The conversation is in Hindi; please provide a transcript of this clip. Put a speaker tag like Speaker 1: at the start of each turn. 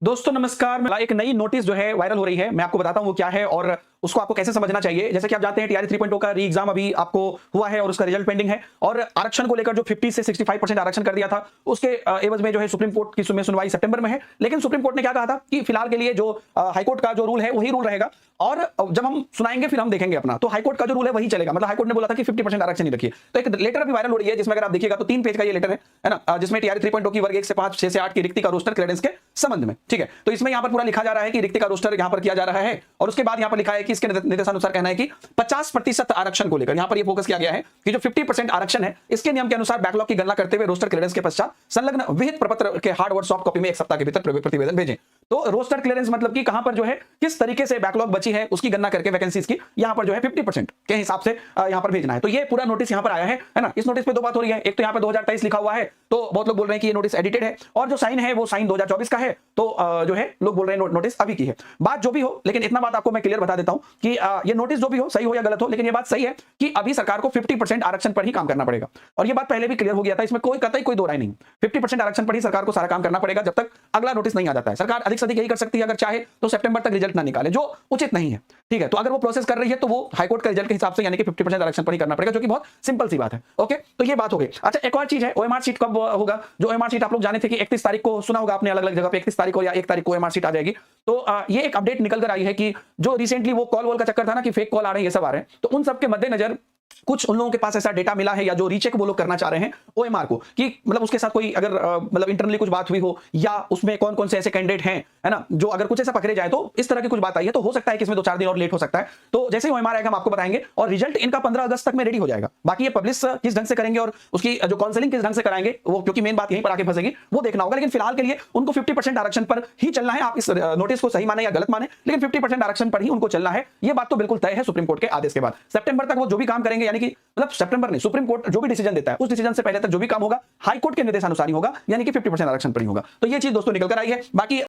Speaker 1: दोस्तों नमस्कार। एक नई नोटिस जो है वायरल हो रही है, मैं आपको बताता हूं वो क्या है और उसको आपको कैसे समझना चाहिए। जैसे कि आप जानते हैं टीआरई 3.0 का री एग्जाम अभी आपको हुआ है और उसका रिजल्ट पेंडिंग है और आरक्षण को लेकर जो 50 से 65% आरक्षण कर दिया था उसके एवज में जो है सुप्रीम कोर्ट की सुनवाई सितंबर में है। लेकिन सुप्रीम कोर्ट ने क्या कहा था कि फिलहाल के लिए जो हाईकोर्ट का जो रूल है वही रूल रहेगा और जब हम सुनाएंगे फिर हम देखेंगे अपना, तो हाईकोर्ट का जो रूल है वही चलेगा। मतलब हाईकोर्ट ने बोला था कि 50% आरक्षण ही रखिए। तो एक लेटर अभी वायरल हो रही है जिसमें अगर आप देखिएगा तो 3 पेज का ये लेटर है ना, जिसमें टीआरई 3.0 की वर्ग 1 से 5, 6 से 8 की रिक्ति का रोस्टर क्लियरेंस के संबंध में, ठीक है। तो इसमें यहां पर पूरा लिखा जा रहा है कि रिक्ति का रोस्टर यहां पर किया जा रहा है और उसके बाद यहां पर लिखा है कि इसके निर्देशानुसार कहना है कि 50% आरक्षण को लेकर यहां पर यह फोकस किया गया है कि जो 50% आरक्षण है इसके नियम के अनुसार बैकलॉग की गणना करते हुए रोस्टर क्लियरेंस के पश्चात संलग्न विहित प्रपत्र के हार्ड और सॉफ्ट कॉपी में 1 सप्ताह के भीतर प्रतिवेदन भेजें। तो रोस्टर क्लियरेंस मतलब कि कहां पर जो है किस तरीके से बैकलॉग बची है उसकी गणना करके वैकेंसीज की यहां पर जो है 50% के हिसाब से यहां पर भेजना है। तो ये पूरा नोटिस यहां पर आया है ना। इस नोटिस पे दो बात हो रही है, एक तो यहां पे 2023 लिखा हुआ है तो बहुत लोग बोल रहे हैं कि ये नोटिस एडिटेड है और जो साइन है वो साइन 2024 का है, तो जो है लोग बोल रहे हैं नोटिस अभी की है। बात जो भी हो, लेकिन इतना बात आपको मैं क्लियर बता देता हूं कि ये नोटिस जो भी हो, सही हो या गलत हो, लेकिन ये बात सही है कि अभी सरकार को 50% आरक्षण पर ही काम करना पड़ेगा और ये बात पहले भी क्लियर हो गया था, इसमें कोई कतई कोई दो राय नहीं। 50% आरक्षण पर ही सरकार को सारा काम करना पड़ेगा जब तक अगला नोटिस नहीं आ जाता है। सरकार अधिक से अधिक यही कर सकती है अगर चाहे तो सितंबर तक रिजल्ट ना निकाले, जो उचित नहीं है, ठीक है। तो अगर वो प्रोसेस कर रही है तो वो हाईकोर्ट के रिजल्ट के हिसाब से यानी कि 50% आरक्षण पर ही करना पड़ेगा, जो कि बहुत सिंपल सी बात है। ओके, तो ये बात हो गई। अच्छा, एक और चीज है, ओएमआर सीट कब होगा? जो ओएमआर सीट आप लोग जाने थे कि 31 तारीख को, सुना होगा आपने अलग अलग जगह पे 31 तारीख को या 1 तारीख को ओएमआर सीट आ जाएगी। तो ये एक अपडेट निकल कर आई है कि जो रिसेंटली वो कॉल वॉल का चक्कर था ना कि फेक कॉल आ रहे हैं, ये सब आ रहे हैं, तो उन सब के मद्देनजर कुछ उन लोगों के पास ऐसा डेटा मिला है या जो रीचेक वो लोग करना चाह रहे हैं ओएमआर को कि मतलब उसके साथ कोई अगर मतलब इंटरनली कुछ बात हुई हो या उसमें कौन कौन से ऐसे कैंडिडेट हैं, है ना, जो अगर कुछ ऐसा पकड़े जाए तो इस तरह की कुछ बात आई है। तो हो सकता है कि इसमें 2-4 दिन और लेट हो सकता है। तो जैसे ही ओएमआर आएगा हम आपको बताएंगे और रिजल्ट इनका 15 अगस्त तक में रेडी हो जाएगा। बाकी ये पब्लिश किस ढंग से करेंगे और उसकी जो काउंसलिंग किस ढंग से कराएंगे वो, क्योंकि मेन बात यहीं पर आके फंसेगी, वो देखना होगा। लेकिन फिलहाल के लिए उनको 50% आरक्षण पर ही चलना है। आप इस नोटिस को सही माने या गलत माने, लेकिन 50% आरक्षण पर ही उनको चलना है। ये बात तो बिल्कुल तय है सुप्रीम कोर्ट के आदेश के बाद। सितंबर तक वो जो भी काम करेंगे, यानी कि मतलब सितंबर नहीं, सुप्रीम कोर्ट जो भी डिसीजन देता है उस डिसीजन से पहले तक जो भी काम होगा हाई कोर्ट के निर्देशानुसार ही होगा, यानी कि 50% आरक्षण पर ही होगा। तो ये चीज दोस्तों निकल कर आई है। बाकी